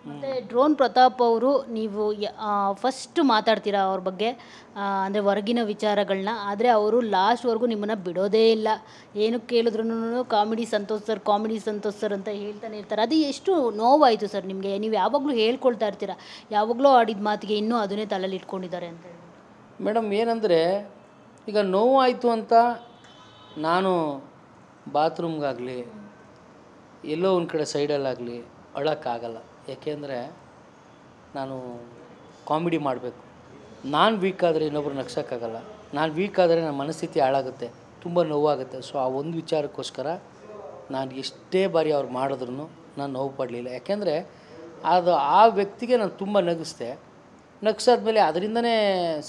ಮತ್ತು ಡ್ರೋನ್ ಪ್ರತಾಪ್ ಅವರು ನೀವು ಫಸ್ಟ್ ಮಾತಾಡ್ತೀರಾ ಅವ್ರ ಬಗ್ಗೆ, ಅಂದರೆ ಹೊರಗಿನ ವಿಚಾರಗಳನ್ನ. ಆದರೆ ಅವರು ಲಾಸ್ಟ್ವರೆಗೂ ನಿಮ್ಮನ್ನು ಬಿಡೋದೇ ಇಲ್ಲ. ಏನು ಕೇಳಿದ್ರು ಕಾಮಿಡಿ ಸಂತೋಷ್ ಸರ್ ಅಂತ ಹೇಳ್ತಾನೆ ಇರ್ತಾರೆ. ಅದು ಎಷ್ಟು ನೋವಾಯಿತು ಸರ್ ನಿಮಗೆ? ನೀವು ಯಾವಾಗಲೂ ಹೇಳ್ಕೊಳ್ತಾ ಇರ್ತೀರಾ, ಯಾವಾಗಲೂ ಆಡಿದ ಮಾತಿಗೆ ಇನ್ನೂ ಅದನ್ನೇ ತಲೆಯಲ್ಲಿ ಇಟ್ಕೊಂಡಿದ್ದಾರೆ ಅಂತ ಹೇಳಿ. ಮೇಡಮ್ ಏನಂದರೆ, ಈಗ ನೋವಾಯಿತು ಅಂತ ನಾನು ಬಾತ್ರೂಮ್ಗಾಗಲಿ ಎಲ್ಲೋ ಒಂದು ಕಡೆ ಸೈಡಲ್ಲಾಗಲಿ ಅಳೋಕ್ಕಾಗಲ್ಲ. ಯಾಕೆಂದರೆ ನಾನು ಕಾಮಿಡಿ ಮಾಡಬೇಕು. ನಾನು ವೀಕ್ ಆದರೆ ಇನ್ನೊಬ್ರು ನಗ್ಸೋಕ್ಕಾಗಲ್ಲ. ನಾನು ವೀಕ್ ಆದರೆ ನನ್ನ ಮನಸ್ಥಿತಿ ಹಾಳಾಗುತ್ತೆ, ತುಂಬ ನೋವಾಗುತ್ತೆ. ಸೊ ಆ ಒಂದು ವಿಚಾರಕ್ಕೋಸ್ಕರ ನಾನು ಎಷ್ಟೇ ಬಾರಿ ಅವ್ರು ಮಾಡಿದ್ರು ನಾನು ನೋವು ಪಡಲಿಲ್ಲ. ಯಾಕೆಂದರೆ ಅದು ಆ ವ್ಯಕ್ತಿಗೆ ನಾನು ತುಂಬ ನಗಿಸ್ದೆ. ನಗ್ಸಾದ್ಮೇಲೆ ಅದರಿಂದನೇ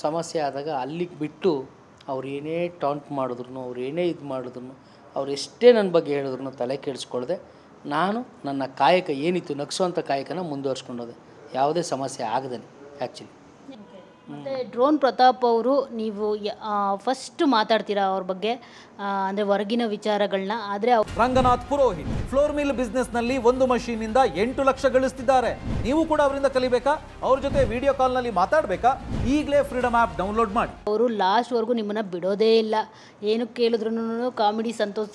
ಸಮಸ್ಯೆ ಆದಾಗ ಅಲ್ಲಿಗೆ ಬಿಟ್ಟು ಅವ್ರು ಏನೇ ಟಾಂಟ್ ಮಾಡಿದ್ರು, ಅವ್ರು ಏನೇ ಇದು ಮಾಡಿದ್ರು, ಅವ್ರು ಎಷ್ಟೇ ನನ್ನ ಬಗ್ಗೆ ಹೇಳಿದ್ರು ತಲೆ ಕೆಡಿಸ್ಕೊಳ್ದೆ ನಾನು ನನ್ನ ಕಾಯಕ ಏನಿತ್ತು ನಗಿಸೋವಂಥ ಕಾಯಕನ ಮುಂದುವರ್ಸ್ಕೊಂಡೋದೆ, ಯಾವುದೇ ಸಮಸ್ಯೆ ಆಗದೇನೆ ಆ್ಯಕ್ಚುಲಿ. ಮತ್ತು ಡ್ರೋನ್ ಪ್ರತಾಪ್ ಅವರು ನೀವು ಫಸ್ಟ್ ಮಾತಾಡ್ತೀರಾ ಅವ್ರ ಬಗ್ಗೆ, ಅಂದರೆ ಹೊರಗಿನ ವಿಚಾರಗಳನ್ನ. ಆದರೆ ರಂಗನಾಥ್ ಪುರೋಹಿತ್ ಫ್ಲೋರ್ ಮಿಲ್ ಬಿಸ್ನೆಸ್ನಲ್ಲಿ ಒಂದು ಮಷೀನಿಂದ 8 ಲಕ್ಷ ಗಳಿಸ್ತಿದ್ದಾರೆ. ನೀವು ಕೂಡ ಅವರಿಂದ ಕಲಿಬೇಕಾ? ಅವ್ರ ಜೊತೆ ವಿಡಿಯೋ ಕಾಲ್ನಲ್ಲಿ ಮಾತಾಡಬೇಕಾ? ಈಗಲೇ ಫ್ರೀಡಮ್ ಆ್ಯಪ್ ಡೌನ್ಲೋಡ್ ಮಾಡಿ. ಅವರು ಲಾಸ್ಟ್ವರೆಗೂ ನಿಮ್ಮನ್ನು ಬಿಡೋದೇ ಇಲ್ಲ. ಏನು ಕೇಳಿದ್ರು ಕಾಮಿಡಿ ಸಂತೋಷ್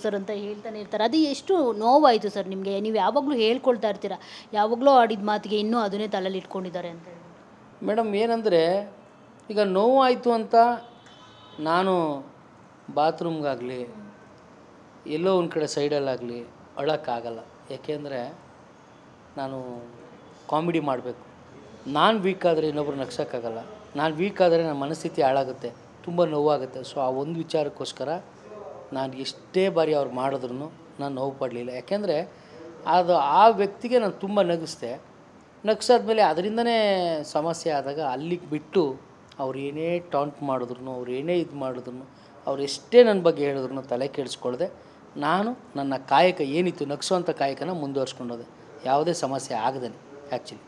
ಸರ್ ಅಂತ ಹೇಳ್ತಾನೆ ಇರ್ತಾರೆ. ಅದು ಎಷ್ಟು ನೋವಾಯಿತು ಸರ್ ನಿಮಗೆ? ನೀವು ಯಾವಾಗಲೂ ಹೇಳ್ಕೊಳ್ತಾ ಇರ್ತೀರಾ, ಯಾವಾಗಲೂ ಆಡಿದ ಮಾತಿಗೆ ಇನ್ನೂ ಅದನ್ನೇ ತಲೆಯಲ್ಲಿ ಇಟ್ಕೊಂಡಿದ್ದಾರೆ ಅಂತ ಹೇಳಿ. ಮೇಡಮ್ ಏನಂದರೆ, ಈಗ ನೋವಾಯಿತು ಅಂತ ನಾನು ಬಾತ್ರೂಮ್ಗಾಗಲಿ ಎಲ್ಲೋ ಒಂದು ಕಡೆ ಸೈಡಲ್ಲಾಗಲಿ ಅಳೋಕ್ಕಾಗಲ್ಲ. ಯಾಕೆಂದರೆ ನಾನು ಕಾಮಿಡಿ ಮಾಡಬೇಕು. ನಾನು ವೀಕ್ ಆದರೆ ಇನ್ನೊಬ್ರು ನಗ್ಸೋಕ್ಕಾಗಲ್ಲ. ನಾನು ವೀಕ್ ಆದರೆ ನನ್ನ ಮನಸ್ಥಿತಿ ಹಾಳಾಗುತ್ತೆ, ತುಂಬ ನೋವಾಗುತ್ತೆ. ಸೊ ಆ ಒಂದು ವಿಚಾರಕ್ಕೋಸ್ಕರ ನಾನು ಎಷ್ಟೇ ಬಾರಿ ಅವ್ರು ಮಾಡಿದ್ರು ನಾನು ನೋವು ಪಡಲಿಲ್ಲ. ಯಾಕೆಂದರೆ ಅದು ಆ ವ್ಯಕ್ತಿಗೆ ನಾನು ತುಂಬ ನಗಿಸ್ದೆ. ನಗ್ಸಾದ್ಮೇಲೆ ಅದರಿಂದನೇ ಸಮಸ್ಯೆ ಆದಾಗ ಅಲ್ಲಿಗೆ ಬಿಟ್ಟು ಅವ್ರು ಏನೇ ಟಾಂಟ್ ಮಾಡಿದ್ರು, ಅವ್ರು ಏನೇ ಇದು ಮಾಡಿದ್ರು, ಅವ್ರು ಎಷ್ಟೇ ನನ್ನ ಬಗ್ಗೆ ಹೇಳಿದ್ರು ತಲೆ ಕೆಡಿಸ್ಕೊಳ್ದೆ ನಾನು ನನ್ನ ಕಾಯಕ ಏನಿತ್ತು ನಗಿಸೋವಂಥ ಕಾಯಕನ ಮುಂದುವರ್ಸ್ಕೊಂಡೋದೆ, ಯಾವುದೇ ಸಮಸ್ಯೆ ಆಗದೇನೆ ಆ್ಯಕ್ಚುಲಿ.